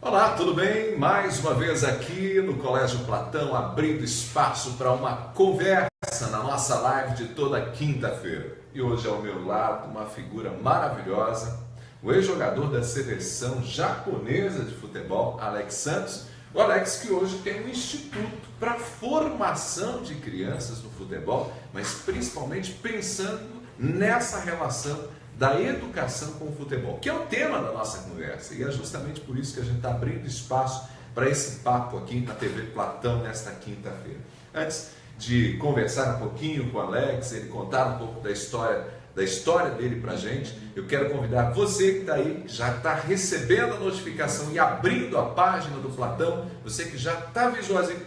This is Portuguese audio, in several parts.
Olá, tudo bem? Mais uma vez aqui no Colégio Platão, abrindo espaço para uma conversa na nossa live de toda quinta-feira. E hoje ao meu lado uma figura maravilhosa, o ex-jogador da seleção japonesa de futebol, Alex Santos. O Alex que hoje tem um instituto para formação de crianças no futebol, mas principalmente pensando nessa relação da educação com o futebol, que é o tema da nossa conversa, e é justamente por isso que a gente está abrindo espaço para esse papo aqui na TV Platão nesta quinta-feira. Antes de conversar um pouquinho com o Alex, ele contar um pouco da história dele para a gente, eu quero convidar você que está aí, já está recebendo a notificação e abrindo a página do Platão, você que já está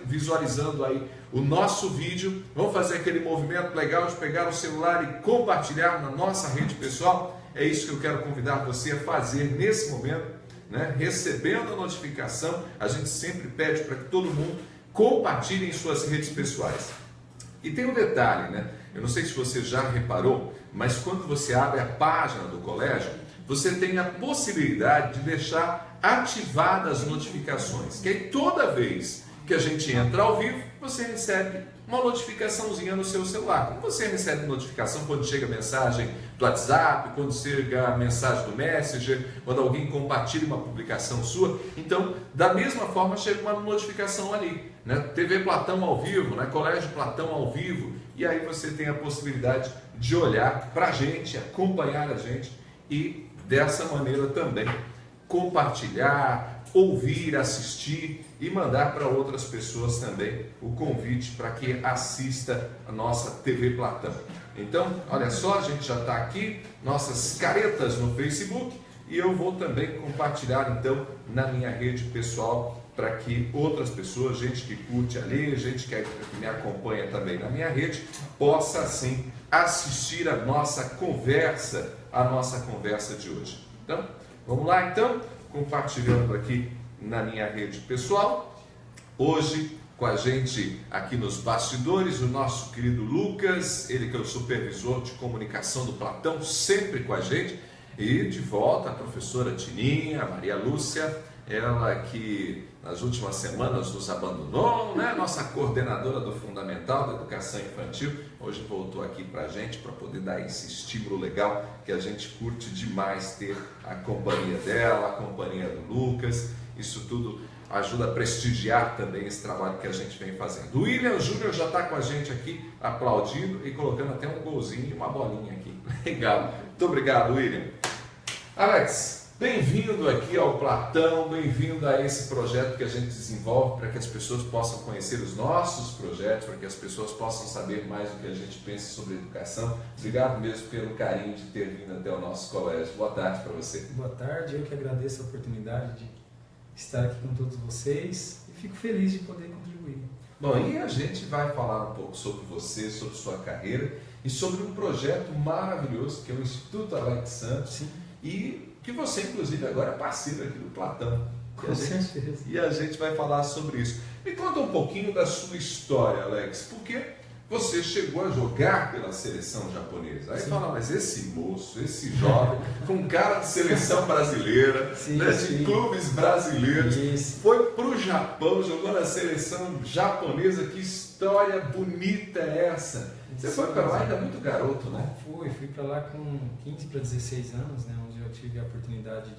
visualizando aí o nosso vídeo, vamos fazer aquele movimento legal de pegar o celular e compartilhar na nossa rede pessoal. É isso que eu quero convidar você a fazer nesse momento, né? Recebendo a notificação, a gente sempre pede para que todo mundo compartilhe em suas redes pessoais. E tem um detalhe, né? Eu não sei se você já reparou, mas quando você abre a página do colégio, você tem a possibilidade de deixar ativadas as notificações, que aí toda vez que a gente entra ao vivo, você recebe uma notificaçãozinha no seu celular. Como você recebe notificação quando chega mensagem do WhatsApp, quando chega a mensagem do Messenger, quando alguém compartilha uma publicação sua, então, da mesma forma, chega uma notificação ali, né? TV Platão ao vivo, né? Colégio Platão ao vivo, e aí você tem a possibilidade de olhar para a gente, acompanhar a gente e, dessa maneira também, compartilhar, ouvir, assistir e mandar para outras pessoas também o convite para que assista a nossa TV Platão. Então, olha só, a gente já está aqui, nossas caretas no Facebook, e eu vou também compartilhar então na minha rede pessoal para que outras pessoas, gente que curte ali, gente que me acompanha também na minha rede, possa assim assistir a nossa conversa de hoje. Então, vamos lá então, compartilhando aqui na minha rede pessoal. Hoje com a gente aqui nos bastidores o nosso querido Lucas, ele que é o supervisor de comunicação do Platão, sempre com a gente. E de volta a professora Tininha, a Maria Lúcia, ela que nas últimas semanas nos abandonou, né? Nossa coordenadora do Fundamental da Educação Infantil, hoje voltou aqui para a gente para poder dar esse estímulo legal que a gente curte demais ter a companhia dela, a companhia do Lucas. Isso tudo ajuda a prestigiar também esse trabalho que a gente vem fazendo. O William Júnior já está com a gente aqui, aplaudindo e colocando até um golzinho e uma bolinha aqui. Legal. Muito obrigado, William. Alex, bem-vindo aqui ao Platão, bem-vindo a esse projeto que a gente desenvolve para que as pessoas possam conhecer os nossos projetos, para que as pessoas possam saber mais o que a gente pensa sobre educação. Obrigado mesmo pelo carinho de ter vindo até o nosso colégio. Boa tarde para você. Boa tarde, eu que agradeço a oportunidade de estar aqui com todos vocês e fico feliz de poder contribuir. Bom, e a gente vai falar um pouco sobre você, sobre sua carreira e sobre um projeto maravilhoso que é o Instituto Alex Santos. Sim. E que você, inclusive, agora é parceiro aqui do Platão. Com certeza. E a gente vai falar sobre isso. Me conta um pouquinho da sua história, Alex, porque você chegou a jogar pela seleção japonesa. Aí fala, mas esse moço, esse jovem, com cara de seleção brasileira, né, de clubes brasileiros, foi para o Japão, jogou na seleção japonesa. Que história bonita é essa? Você foi para lá ainda muito garoto, né? Fui para lá com 15 para 16 anos, né, onde eu tive a oportunidade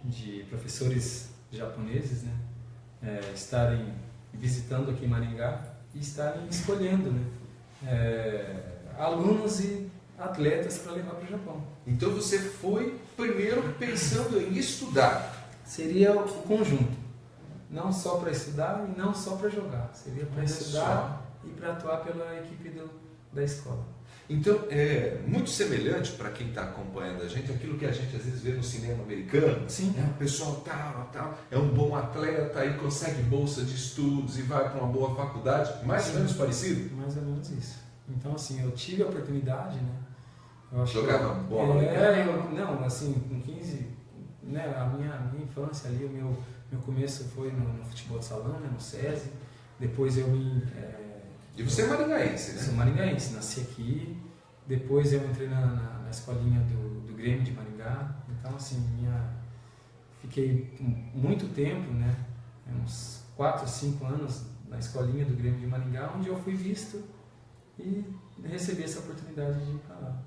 de professores japoneses, né, estarem visitando aqui em Maringá e estarem escolhendo, né, alunos e atletas para levar para o Japão. Então você foi primeiro pensando em estudar? Seria o conjunto, não só para estudar e não só para jogar, seria para estudar e para atuar pela equipe da escola. Então é muito semelhante para quem está acompanhando a gente aquilo que a gente às vezes vê no cinema americano. Sim. Né? O pessoal tal, é um bom atleta e consegue bolsa de estudos e vai para uma boa faculdade, mais ou menos parecido? Mais ou menos isso. Então assim, eu tive a oportunidade, né? Eu acho jogava bola? Não, assim, com 15, né, a minha infância ali, o meu começo foi no futebol de salão, né, no SESI. Depois eu E você é maringaense, né? Sou maringaense, nasci aqui. Depois eu entrei na escolinha do Grêmio de Maringá. Então, assim, fiquei muito tempo, né, uns 4, 5 anos na escolinha do Grêmio de Maringá, onde eu fui visto e recebi essa oportunidade de ir para lá.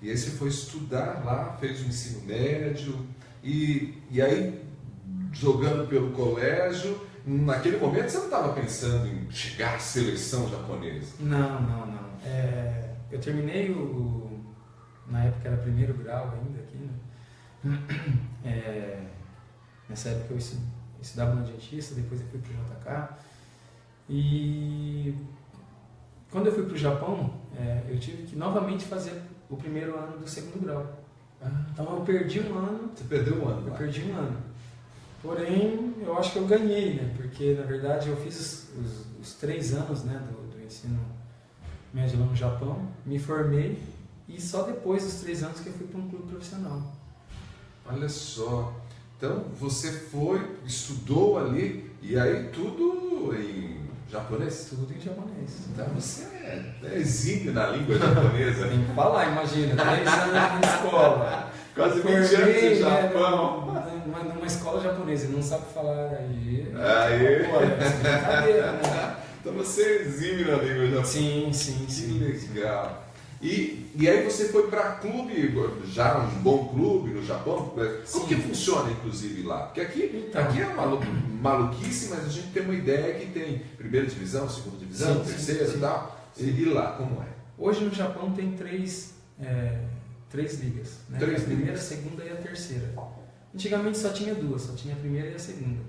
E aí você foi estudar lá, fez o ensino médio, e aí jogando pelo colégio, naquele momento você não estava pensando em chegar à seleção japonesa? Não. Eu terminei na época era primeiro grau ainda aqui, né? Nessa época eu estudava no dentista, depois eu fui para o JK. E quando eu fui para o Japão, eu tive que novamente fazer o primeiro ano do segundo grau. Então eu perdi um ano. Você perdeu um ano? Eu perdi um ano. Porém, eu acho que eu ganhei, né? Porque na verdade eu fiz os 3 anos, né, do ensino médio lá no Japão, me formei e só depois dos 3 anos que eu fui para um clube profissional. Olha só. Então você foi, estudou ali e aí tudo em japonês? Tudo em japonês. Então você é exímio na língua japonesa. Tem que falar, imagina, 3 anos na escola. Quase 20 anos no Japão. Numa escola japonesa, não sabe falar aí. Pô, brincadeira, né? Então você é exímio na língua japonesa. Sim. Que legal. E aí você foi para clube, já um bom clube no Japão? Como que funciona, inclusive, lá? Porque aqui é uma maluquice, mas a gente tem uma ideia que tem primeira divisão, segunda divisão, terceira e tal. E lá, como é? Hoje no Japão tem 3 ligas, né? A primeira, a segunda e a terceira. Antigamente só tinha 2, só tinha a primeira e a segunda.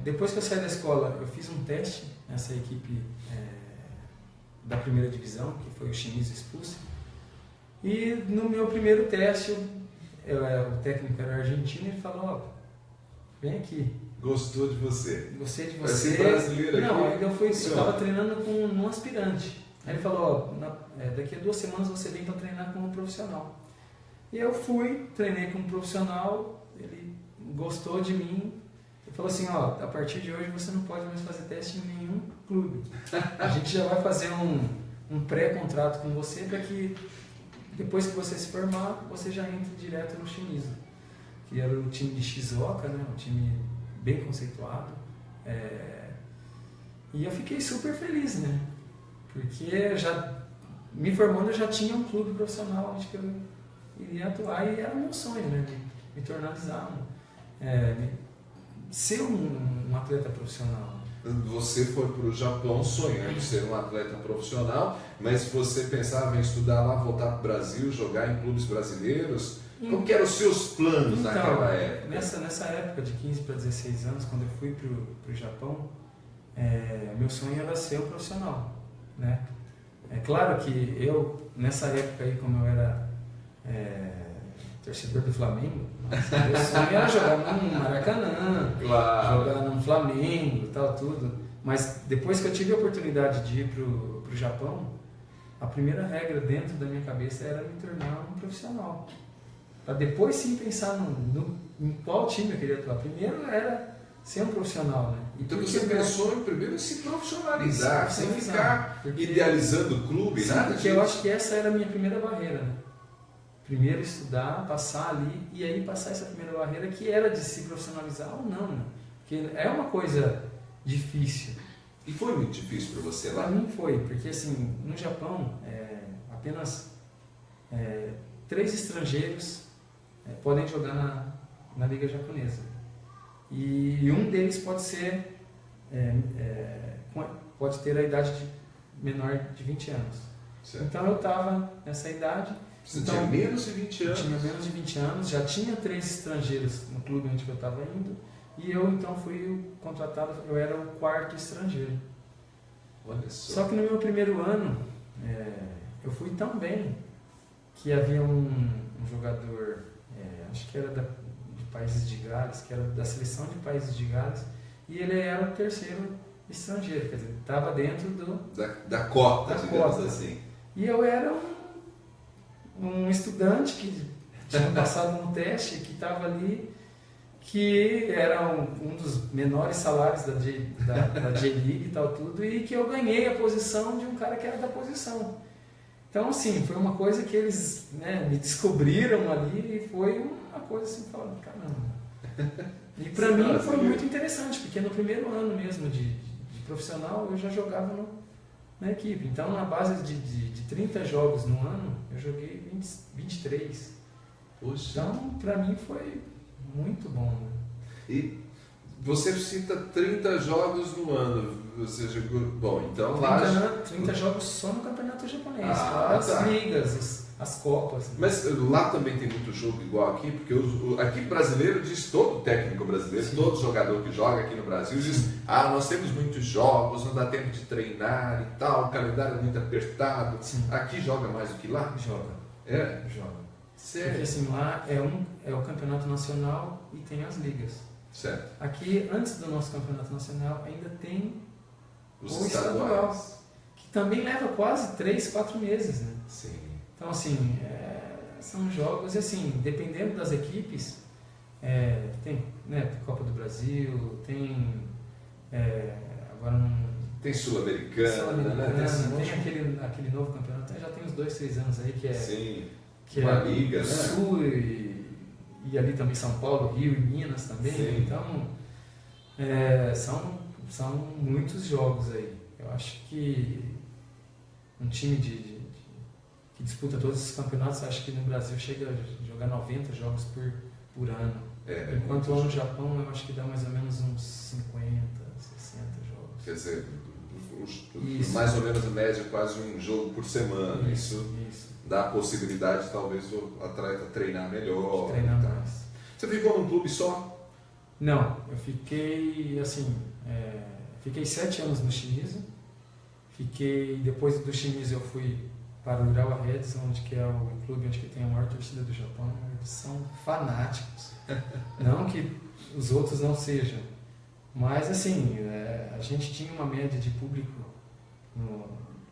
Depois que eu saí da escola, eu fiz um teste nessa equipe da primeira divisão, que foi o Shimizu Expulse. E no meu primeiro teste, o técnico era argentino, ele falou: vem aqui. Gostou de você? Gostei de Vai você. ser brasileiro não, aqui? eu estava treinando com um aspirante. Aí ele falou: daqui a 2 semanas você vem para treinar com um profissional. E eu fui, treinei com um profissional, ele gostou de mim. Ele falou assim: a partir de hoje você não pode mais fazer teste em nenhum clube. A gente já vai fazer um pré-contrato com você para que depois que você se formar, você já entre direto no Shimizu, que era o time de Shizuoka, né? Um time bem conceituado. E eu fiquei super feliz, né? Porque me formando eu já tinha um clube profissional onde eu iria atuar e era o meu sonho, né? Me tornar ser um atleta profissional. Você foi para o Japão sonhando ser um atleta profissional, mas você pensava em estudar lá, voltar para o Brasil, jogar em clubes brasileiros? Como que eram os seus planos naquela época? Nessa época de 15 para 16 anos, quando eu fui para o Japão, meu sonho era ser um profissional, né? É claro que eu, nessa época aí, como eu era torcedor do Flamengo, meu sonho era jogar no Maracanã, jogar no Flamengo e tal, tudo. Mas depois que eu tive a oportunidade de ir para o Japão, a primeira regra dentro da minha cabeça era me tornar um profissional. Para depois sim pensar em qual time eu queria atuar. Primeiro era ser um profissional, né? Então você pensou em primeiro se profissionalizar, sem ficar idealizando o clube, sim, nada porque eu acho que essa era a minha primeira barreira, né? Primeiro estudar, passar ali e aí passar essa primeira barreira que era de se profissionalizar ou não, né? Porque é uma coisa difícil. E foi muito difícil para você lá? Para mim foi, porque assim, no Japão, apenas 3 estrangeiros podem jogar na liga japonesa. E um deles pode ser, pode ter a idade menor de 20 anos. Certo. Então eu estava nessa idade. Você tinha menos de 20 anos? Eu tinha menos de 20 anos, já tinha 3 estrangeiros no clube onde eu estava indo, e eu então fui contratado, eu era o 4º estrangeiro. Olha só. Só que no meu primeiro ano, eu fui tão bem que havia um jogador, acho que era de Países de Gales, que era da seleção de Países de Gales, e ele era o 3º estrangeiro, quer dizer, estava dentro da cota, digamos assim. E eu era um estudante que tinha passado no teste, que estava ali, que era um dos menores salários da J-League e tal tudo, e que eu ganhei a posição de um cara que era da posição. Então, assim, foi uma coisa que eles, né, me descobriram ali e foi uma coisa assim, falando, caramba. E para mim foi muito interessante, porque no primeiro ano mesmo de profissional eu já jogava na equipe. Então, na base de 30 jogos no ano, eu joguei 23. Poxa. Então, para mim foi muito bom. Né? E você cita 30 jogos no ano. Você jogou. Bom, então 30, lá. 30 jogos só no campeonato japonês, Ah, as tá. ligas, as copas. Né? Mas lá também tem muito jogo igual aqui, porque aqui brasileiro diz, todo técnico brasileiro, Sim. todo jogador que joga aqui no Brasil diz: nós temos muitos jogos, não dá tempo de treinar e tal, o calendário é muito apertado. Sim. Aqui joga mais do que lá? Joga. É? Joga. Sério? Porque assim, lá é o campeonato nacional e tem as ligas. Certo. Aqui, antes do nosso campeonato nacional, ainda tem Os o estaduais. estadual, que também leva quase 3, 4 meses, né? Sim. Então, assim, são jogos, e assim, dependendo das equipes, tem, né, Copa do Brasil, tem, agora não... Tem Sul-Americana, né? Tem aquele novo campeonato, já tem uns 2, 3 anos aí, que é... Sim. Que uma é liga, né? Sul e ali também São Paulo, Rio e Minas também. Sim. Então, são muitos jogos aí. Eu acho que um time que disputa todos esses campeonatos, acho que no Brasil chega a jogar 90 jogos por ano. Enquanto lá no Japão, eu acho que dá mais ou menos uns 50, 60 jogos. Quer dizer, Isso. mais ou menos em média, quase um jogo por semana. Isso dá a possibilidade, talvez, do atleta treinar melhor. Treinar mais. Você ficou num clube só? Não, eu fiquei, assim, fiquei 7 anos no Shimizu. Depois do Shimizu eu fui para o Urawa Reds, onde que é o clube onde que tem a maior torcida do Japão. Eles são fanáticos. Não que os outros não sejam, mas assim, a gente tinha uma média de público,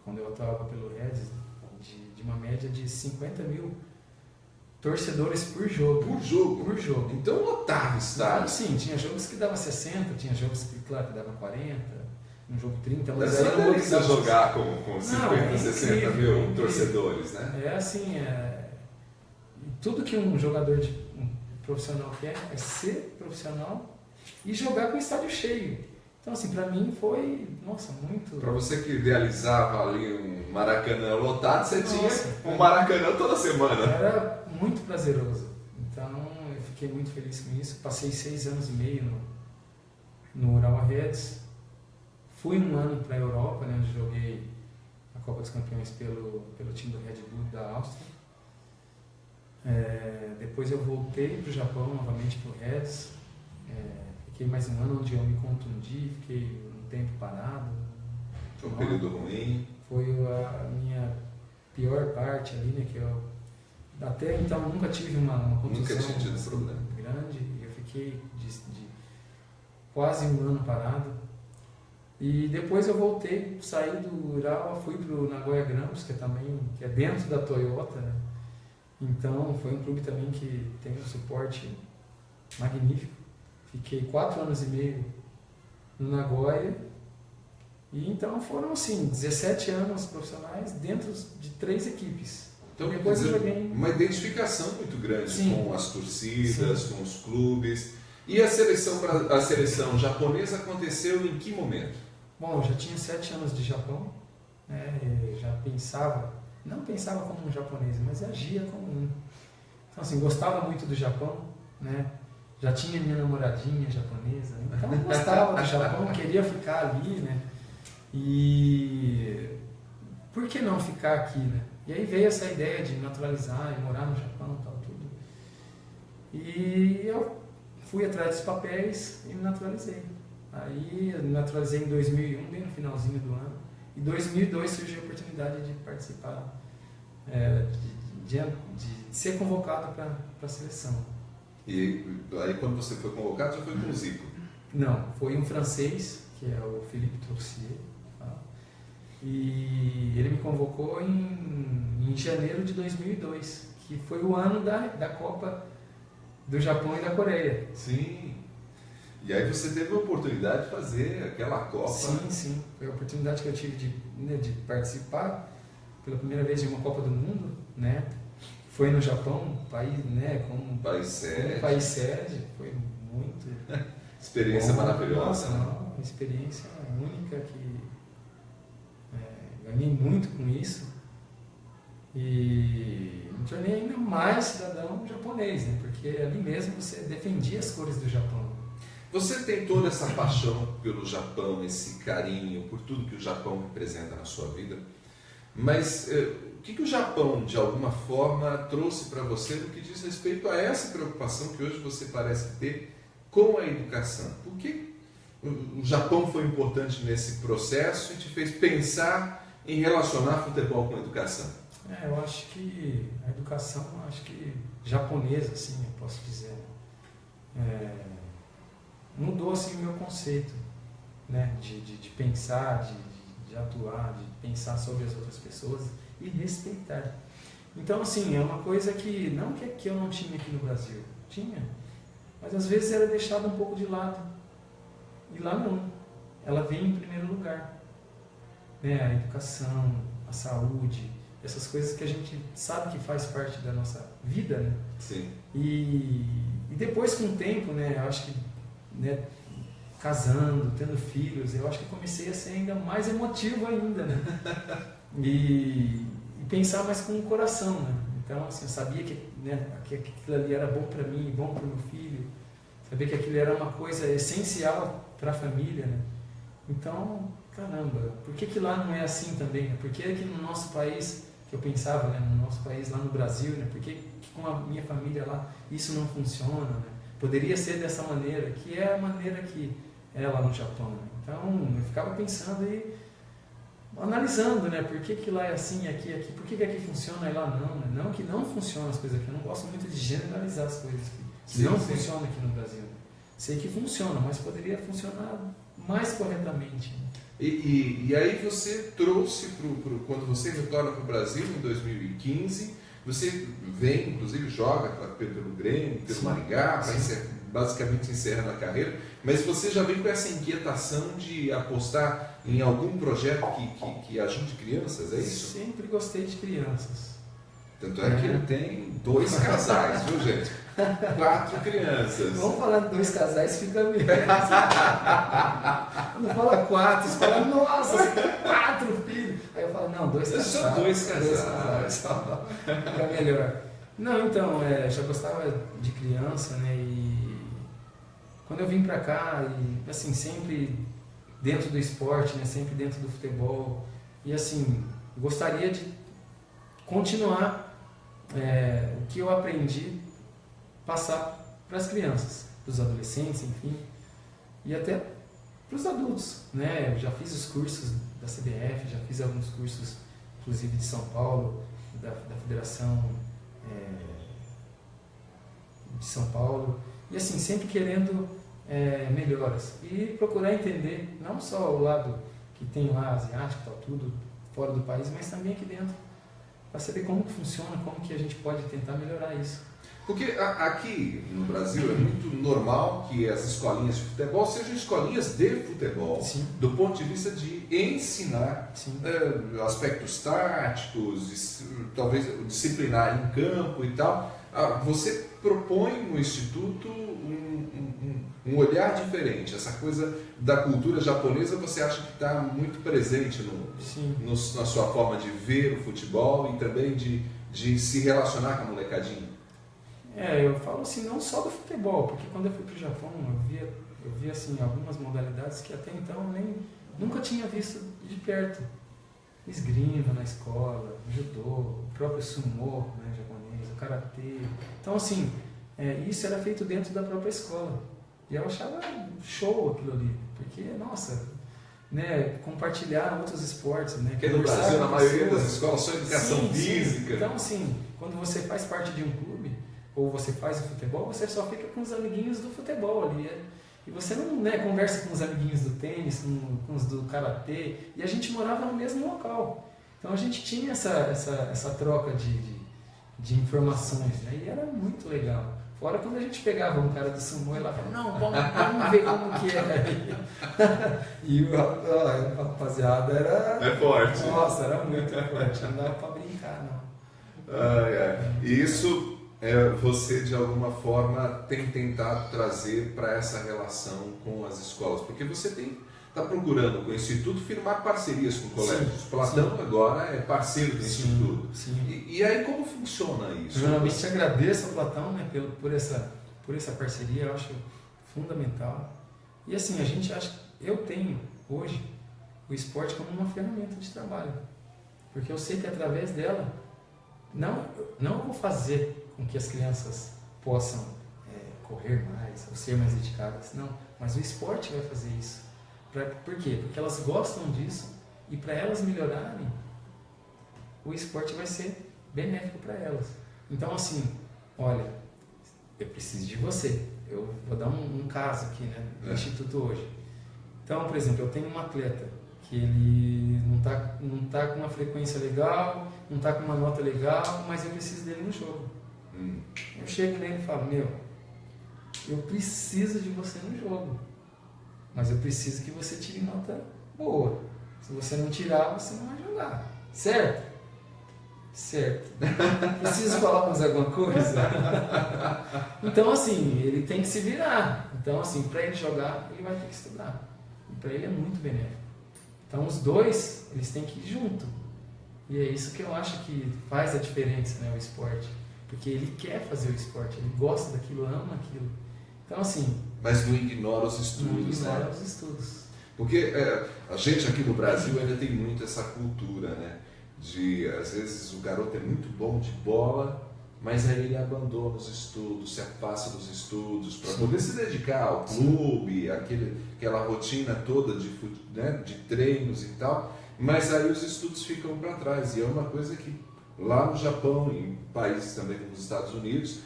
quando eu atuava pelo Reds, de uma média de 50 mil torcedores por jogo. Por jogo? Por jogo. Então lotava o estádio. Então, sim, tinha jogos que dava 60, tinha jogos que, claro, que dava 40, um jogo 30, mas Mas era não precisa jogar com 50, 60 mil incrível. Torcedores, né? É assim, tudo que um jogador um profissional quer é ser profissional e jogar com o estádio cheio. Então, assim, pra mim foi, nossa, muito... Para você que idealizava ali um Maracanã lotado, você tinha um Maracanã toda semana. Era muito prazeroso. Então, eu fiquei muito feliz com isso. Passei 6 anos e meio no Urawa Reds. Fui um ano para a Europa, né, onde joguei a Copa dos Campeões pelo time do Red Bull da Áustria. Depois eu voltei para o Japão, novamente para o Reds. Fiquei mais um ano onde eu me contundi, fiquei um tempo parado. Foi um período ruim. Foi a minha pior parte ali, né, que eu até então nunca tive uma contusão Nunca tinha tido problema grande. Eu fiquei de quase um ano parado. E depois eu voltei, saí do Urawa, fui para o Nagoya Grampus, que é dentro da Toyota, né? Então foi um clube também que tem um suporte magnífico. Fiquei 4 anos e meio no Nagoya. E então foram assim, 17 anos profissionais dentro de 3 equipes. Então, depois eu joguei uma identificação muito grande Sim. com as torcidas, com os clubes. E a seleção japonesa aconteceu em que momento? Bom, eu já tinha 7 anos de Japão, né? Eu já não pensava como um japonês, mas agia como um. Então, assim, gostava muito do Japão, né? Já tinha minha namoradinha japonesa, então eu gostava do Japão, queria ficar ali, né? E por que não ficar aqui, né? E aí veio essa ideia de naturalizar e morar no Japão e tal, tudo. E eu fui atrás dos papéis e me naturalizei. Aí eu me naturalizei em 2001, bem no finalzinho do ano. Em 2002 surgiu a oportunidade de participar, de ser convocado para a seleção. E aí quando você foi convocado, já foi com o Zico? Não, foi um francês, que é o Philippe Troussier, tá? E ele me convocou em janeiro de 2002, que foi o ano da Copa do Japão e da Coreia. Sim. E aí você teve a oportunidade de fazer aquela Copa. Sim, sim. Foi a oportunidade que eu tive de participar, pela primeira vez em uma Copa do Mundo, né? Foi no Japão, país, né? Como país sede, foi muito experiência bom, maravilhosa. Nossa, uma experiência única que ganhei muito com isso e me tornei ainda mais cidadão japonês, né? Porque ali mesmo você defendia as cores do Japão. Você tem toda essa paixão pelo Japão, esse carinho por tudo que o Japão representa na sua vida, mas o que o Japão, de alguma forma, trouxe para você no que diz respeito a essa preocupação que hoje você parece ter com a educação? Por que o Japão foi importante nesse processo e te fez pensar em relacionar futebol com a educação? Eu acho que a educação, japonesa, assim, eu posso dizer, mudou assim o meu conceito, né, de pensar, de atuar, de pensar sobre as outras pessoas e respeitar. Então, assim, é uma coisa que não que eu não tinha aqui no Brasil, tinha, mas às vezes era deixada um pouco de lado. E lá não, ela vem em primeiro lugar, né, a educação, a saúde, essas coisas que a gente sabe que faz parte da nossa vida, né? Sim. E depois, com o tempo, né, eu acho que, né, casando, tendo filhos, eu acho que comecei a ser ainda mais emotivo ainda, né? E pensar mais com o coração, né? Então, assim, eu sabia que, né, que aquilo ali era bom para mim, bom para o meu filho, sabia que aquilo era uma coisa essencial para a família, né? Então, caramba, por que lá não é assim também, né? Por que aqui no nosso país, que eu pensava, né, no nosso país, lá no Brasil, né, por que com a minha família lá isso não funciona, né? Poderia ser dessa maneira, que é a maneira que é lá no Japão, né? Então, eu ficava pensando e analisando, né, por que lá é assim, aqui, por que aqui funciona e lá não, né? Não que não funciona as coisas aqui, eu não gosto muito de generalizar as coisas que não funcionam aqui no Brasil. Sei que funciona, mas poderia funcionar mais corretamente. E aí você trouxe, quando você retorna para o Brasil em 2015, você vem, inclusive joga pelo Grêmio, pelo Maringá, basicamente encerrando a carreira, mas você já vem com essa inquietação de apostar em algum projeto que ajude crianças, é isso? Sempre gostei de crianças. Tanto é que ele tem 2 casais, viu, gente? 4 crianças. Vamos falar de 2 casais, fica melhor. Não fala 4, você fala, nossa, 4 filhos. Aí eu falo, não, 2 casais. Só 2 casais. Fica melhor. Não, então, já gostava de criança, né? E quando eu vim pra cá, e assim, sempre dentro do esporte, né? Sempre dentro do futebol. E assim, gostaria de continuar o que eu aprendi, passar para as crianças, para os adolescentes, enfim, e até para os adultos, né? Eu já fiz os cursos da CBF, já fiz alguns cursos, inclusive de São Paulo, da Federação de São Paulo, e assim, sempre querendo melhoras e procurar entender não só o lado que tem lá asiático, tal, tudo fora do país, mas também aqui dentro, para saber como que funciona, como que a gente pode tentar melhorar isso. Porque aqui no Brasil é muito normal que as escolinhas de futebol sejam escolinhas de futebol, Sim. do ponto de vista de ensinar aspectos táticos, talvez disciplinar em campo e tal. Você propõe no Instituto um olhar diferente. Essa coisa da cultura japonesa você acha que está muito presente na sua forma de ver o futebol e também de se relacionar com a molecadinha? Eu falo assim, não só do futebol, porque quando eu fui para o Japão, eu vi assim, algumas modalidades que até então eu nunca tinha visto de perto. Esgrima na escola, judô, o próprio sumo, né, japonês, o karatê. Então assim, isso era feito dentro da própria escola. E eu achava show aquilo ali, porque, nossa, né, compartilhar outros esportes. Né, porque no Brasil, na maioria das escolas, só educação física. Sim. Então assim, quando você faz parte de um clube, ou você faz o futebol, você só fica com os amiguinhos do futebol ali. E você não, né, conversa com os amiguinhos do tênis, com os do karatê. E a gente morava no mesmo local. Então a gente tinha essa troca de informações, né? E era muito legal. Fora quando a gente pegava um cara do sumô e lá falava, não, vamos ver como que é. E a rapaziada era... É forte. Nossa, era muito forte, não dava pra brincar, não. E isso você, de alguma forma, tem tentado trazer para essa relação com as escolas, porque você está procurando com o Instituto firmar parcerias com colégios. Platão agora é parceiro do Instituto. Sim. E aí como funciona isso? Eu realmente agradeço ao Platão, né, por essa parceria, eu acho fundamental. E assim, a gente acha, eu tenho hoje o esporte como uma ferramenta de trabalho, porque eu sei que através dela não vou fazer com que as crianças possam correr mais ou ser mais dedicadas, não, mas o esporte vai fazer isso. Por quê? Porque elas gostam disso e para elas melhorarem, o esporte vai ser benéfico para elas. Então assim, olha, eu preciso de você. Eu vou dar um caso aqui, né, do Instituto hoje. Então, por exemplo, eu tenho um atleta que ele não tá com uma frequência legal, não está com uma nota legal, mas eu preciso dele no jogo. Eu chego nele e falo, eu preciso de você no jogo, mas eu preciso que você tire nota boa. Se você não tirar, você não vai jogar. Certo? Certo. Preciso falar mais alguma coisa? Então, assim, ele tem que se virar. Então, assim, para ele jogar, ele vai ter que estudar. E para ele é muito benéfico. Então, os dois, eles têm que ir junto. E é isso que eu acho que faz a diferença, né, o esporte. Porque ele quer fazer o esporte, ele gosta daquilo, ama aquilo. Então, assim... Mas não ignora os estudos, não ignora, né? Os estudos. Porque a gente aqui no Brasil ainda tem muito essa cultura, né? De, às vezes, o garoto é muito bom de bola, mas aí ele abandona os estudos, se afasta dos estudos para poder se dedicar ao clube, aquela rotina toda de treinos e tal, mas aí os estudos ficam para trás. E é uma coisa que lá no Japão, em países também como os Estados Unidos,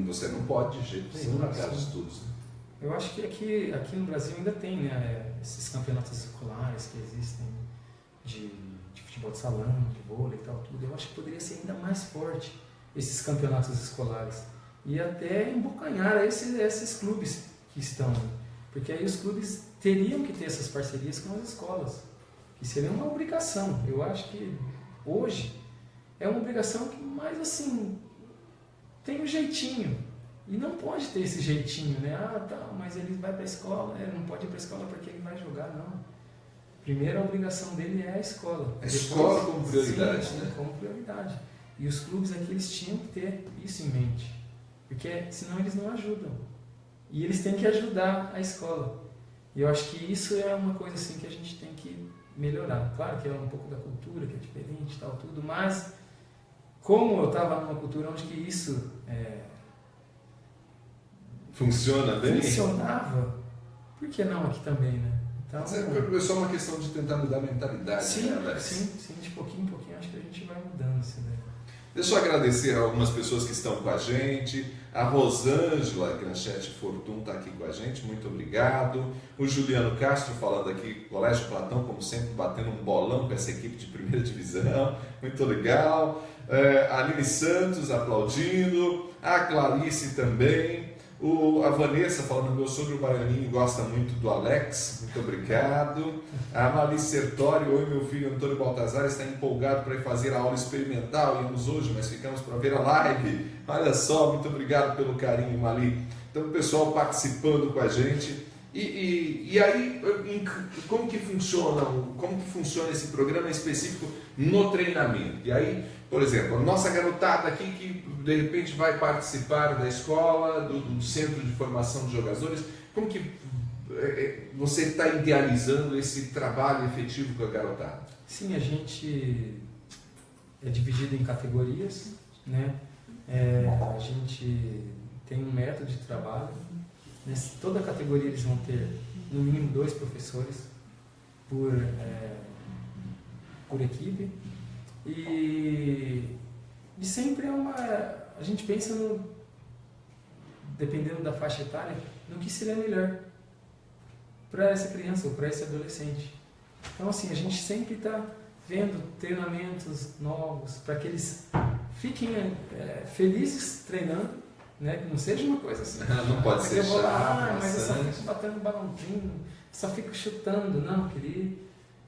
você não pode de jeito nenhum largar os estudos. Né? Eu acho que aqui no Brasil ainda tem, né, esses campeonatos escolares que existem de futebol de salão, de vôlei e tal, tudo. Eu acho que poderia ser ainda mais forte esses campeonatos escolares e até embocanhar esses clubes que estão, porque aí os clubes teriam que ter essas parcerias com as escolas, que seria uma obrigação. Eu acho que hoje é uma obrigação que mais assim tem um jeitinho e não pode ter esse jeitinho, né? Mas ele vai para a escola, ele não pode ir para a escola porque ele vai jogar, não. Primeiro a obrigação dele é a escola. A escola como prioridade, sim, né? Como prioridade. E os clubes aqui, eles tinham que ter isso em mente. Porque senão eles não ajudam. E eles têm que ajudar a escola. E eu acho que isso é uma coisa assim que a gente tem que melhorar. Claro que é um pouco da cultura, que é diferente e tal, tudo, mas como eu estava numa cultura onde que isso funciona bem? Funcionava, por que não aqui também, né? Então, é só uma questão de tentar mudar a mentalidade, sim, né, Alex? Sim, de pouquinho em pouquinho acho que a gente vai mudando isso daí. Deixa eu agradecer a algumas pessoas que estão com a gente. A Rosângela Granchete Fortun está aqui com a gente, muito obrigado. O Juliano Castro falando aqui, Colégio Platão, como sempre, batendo um bolão com essa equipe de primeira divisão, muito legal. A Aline Santos aplaudindo, a Clarice também. A Vanessa falando, meu sogro baianinho gosta muito do Alex, muito obrigado. A Malice Sertori, oi, meu filho Antônio Baltazar está empolgado para ir fazer a aula experimental, íamos hoje, mas ficamos para ver a live. Olha só, muito obrigado pelo carinho, Mali. Então, o pessoal participando com a gente. E aí, como que funciona esse programa específico no treinamento? E aí, por exemplo, a nossa garotada aqui que de repente vai participar da escola, do centro de formação de jogadores, como que você está idealizando esse trabalho efetivo com a garotada? Sim, a gente é dividido em categorias, né? A gente tem um método de trabalho. Nessa toda categoria eles vão ter no mínimo 2 professores por equipe e sempre a gente pensa dependendo da faixa etária, no que seria melhor para essa criança ou para esse adolescente. Então assim, a gente sempre está vendo treinamentos novos para que eles fiquem felizes treinando, né? Que não seja uma coisa assim. Não pode ser eu vou lá, chato, mas eu só fico batendo balãozinho, só fico chutando. Não, que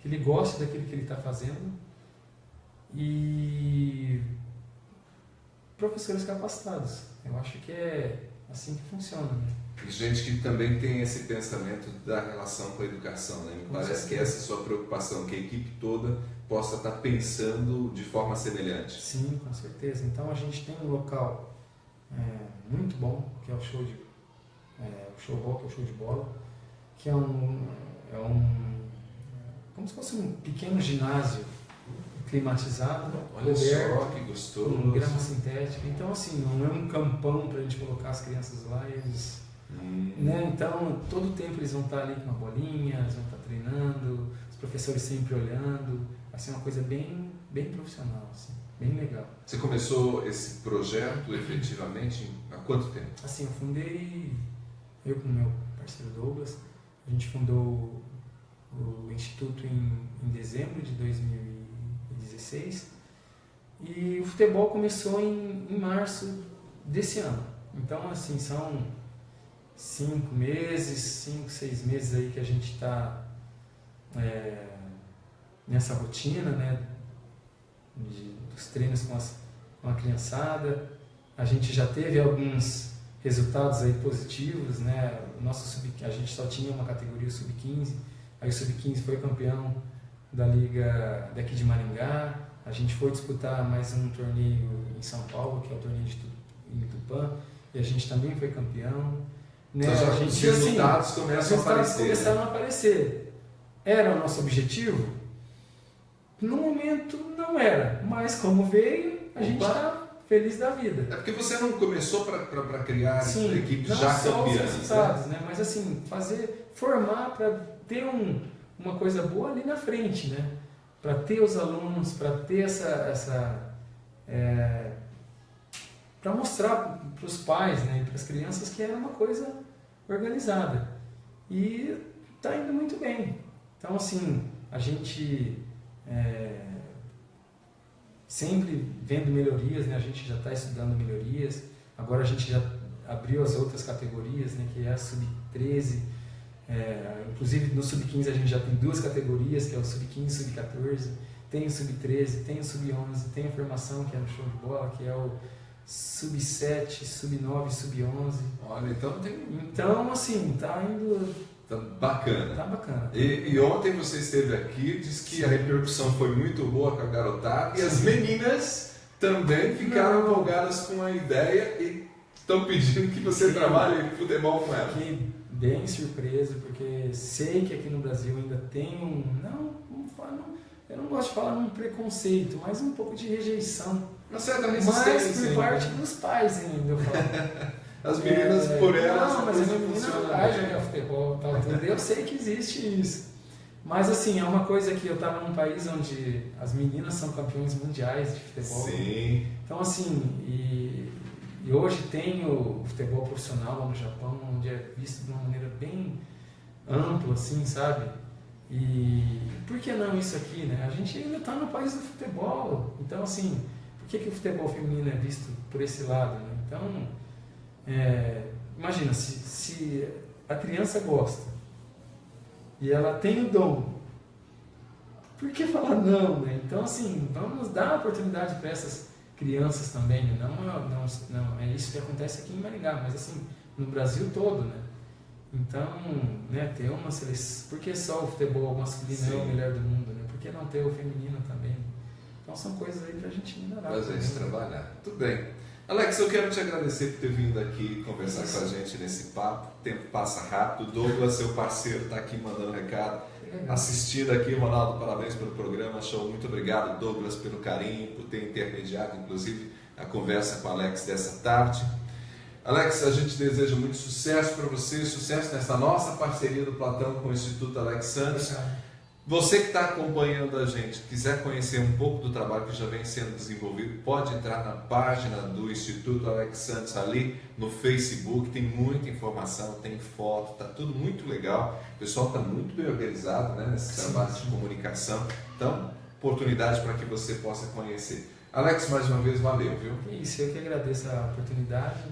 ele goste daquilo que ele está fazendo. E professores capacitados. Eu acho que é assim que funciona, né? E gente que também tem esse pensamento da relação com a educação, né? Me parece que essa é a sua preocupação, que a equipe toda possa estar pensando de forma semelhante. Sim, com certeza. Então a gente tem um local muito bom, que é o showball, que é o show de bola, que é como se fosse um pequeno ginásio climatizado, Olha só, que gostoso. Com grama sintética. Então assim, não é um campão para a gente colocar as crianças lá e eles... Né? Então, todo o tempo eles vão estar ali com uma bolinha, eles vão estar treinando, os professores sempre olhando. Vai ser uma coisa bem profissional, assim, bem legal. Você começou esse projeto efetivamente há quanto tempo? Assim, eu com o meu parceiro Douglas, a gente fundou o Instituto em dezembro de 2016 e o futebol começou em março desse ano. Então, assim, são 5 meses, 5, 6 meses aí que a gente está nessa rotina, né, dos treinos com a criançada. A gente já teve alguns resultados aí positivos, né? A gente só tinha uma categoria sub-15, aí o sub-15 foi campeão da liga daqui de Maringá. A gente foi disputar mais um torneio em São Paulo, que é o torneio em Tupã, e a gente também foi campeão. Né? Então, a gente, os resultados começaram a aparecer. Era o nosso objetivo? No momento não era, mas como veio, a gente está feliz da vida. É porque você não começou para criar equipes não já só campeãs, os resultados, né? Mas assim, formar para ter uma coisa boa ali na frente, né? Para ter os alunos, para ter para mostrar para os pais, né, e para as crianças que era uma coisa organizada. E está indo muito bem. Então, assim, a gente sempre vendo melhorias, né? A gente já está estudando melhorias. Agora a gente já abriu as outras categorias, né? Que é a Sub-13. Inclusive no Sub-15 a gente já tem 2 categorias, que é o Sub-15 e Sub-14. Tem o Sub-13, tem o Sub-11, tem a formação, que é no show de bola, que é o Sub-7, Sub-9, Sub-11. Olha, então assim, tá indo... Tá bacana. Tá bacana. E ontem você esteve aqui, disse que a repercussão foi muito boa com a garotada, e as meninas também ficaram empolgadas com a ideia e estão pedindo que você trabalhe futebol com elas. Fiquei bem surpreso, porque sei que aqui no Brasil ainda tem eu não gosto de falar um preconceito, mas um pouco de rejeição. Uma certa resistência. Mas por parte dos pais ainda, eu falo. As meninas por elas. Não, mas a menina não vai jogar futebol, tal, tudo. Eu sei que existe isso. Mas assim, é uma coisa que eu estava num país onde as meninas são campeões mundiais de futebol. Sim. Então assim, e hoje tem o futebol profissional lá no Japão, onde é visto de uma maneira bem ampla, assim, sabe? E por que não isso aqui, né? A gente ainda está no país do futebol. Então assim, por que o futebol feminino é visto por esse lado, né? Então, imagina, se a criança gosta e ela tem o dom, por que falar não, né? Então assim, vamos dar oportunidade para essas crianças também, né? Não é isso que acontece aqui em Maringá, mas assim, no Brasil todo, né? Então, né, ter uma seleção, por que só o futebol masculino é o melhor do mundo, né? Por que não ter o feminino também? Então são coisas aí pra gente melhorar. Fazer isso, trabalhar. Tudo bem. Alex, eu quero te agradecer por ter vindo aqui conversar com a gente nesse papo. O tempo passa rápido. Douglas, seu parceiro, está aqui mandando recado, assistindo aqui. Ronaldo, parabéns pelo programa. Show. Muito obrigado, Douglas, pelo carinho, por ter intermediado, inclusive, a conversa com o Alex dessa tarde. Alex, a gente deseja muito sucesso para você, sucesso nessa nossa parceria do Platão com o Instituto Alex Santos. Você que está acompanhando a gente, quiser conhecer um pouco do trabalho que já vem sendo desenvolvido, pode entrar na página do Instituto Alex Santos ali no Facebook, tem muita informação, tem foto, está tudo muito legal. O pessoal está muito bem organizado, né, nesse trabalho de comunicação. Então, oportunidade para que você possa conhecer. Alex, mais uma vez, valeu, viu? É isso, eu que agradeço a oportunidade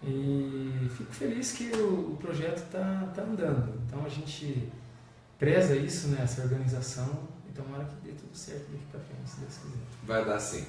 e fico feliz que o projeto está andando. Então a gente preza isso, né, essa organização, e tomara que dê tudo certo daqui para frente, se Deus quiser. Vai dar sim.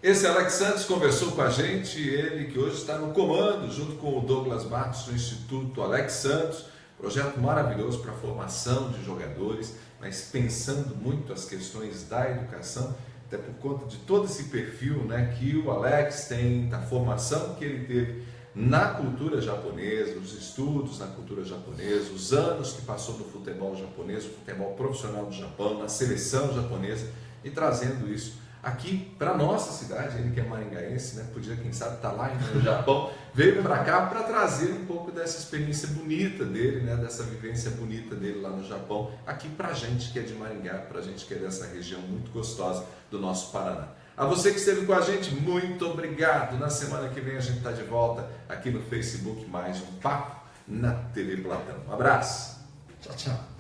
Esse Alex Santos conversou com a gente, ele que hoje está no comando, junto com o Douglas Matos, do Instituto Alex Santos, projeto maravilhoso para a formação de jogadores, mas pensando muito as questões da educação, até por conta de todo esse perfil, né, que o Alex tem, da formação que ele teve na cultura japonesa, os estudos na cultura japonesa, os anos que passou no futebol japonês, o futebol profissional do Japão, na seleção japonesa, e trazendo isso aqui para nossa cidade. Ele que é maringaense, né, podia, quem sabe, estar lá no Japão, veio para cá para trazer um pouco dessa experiência bonita dele, né, dessa vivência bonita dele lá no Japão, aqui para a gente que é de Maringá, para a gente que é dessa região muito gostosa do nosso Paraná. A você que esteve com a gente, muito obrigado. Na semana que vem a gente está de volta aqui no Facebook, mais um Papo na TV Platão. Um abraço. Tchau, tchau.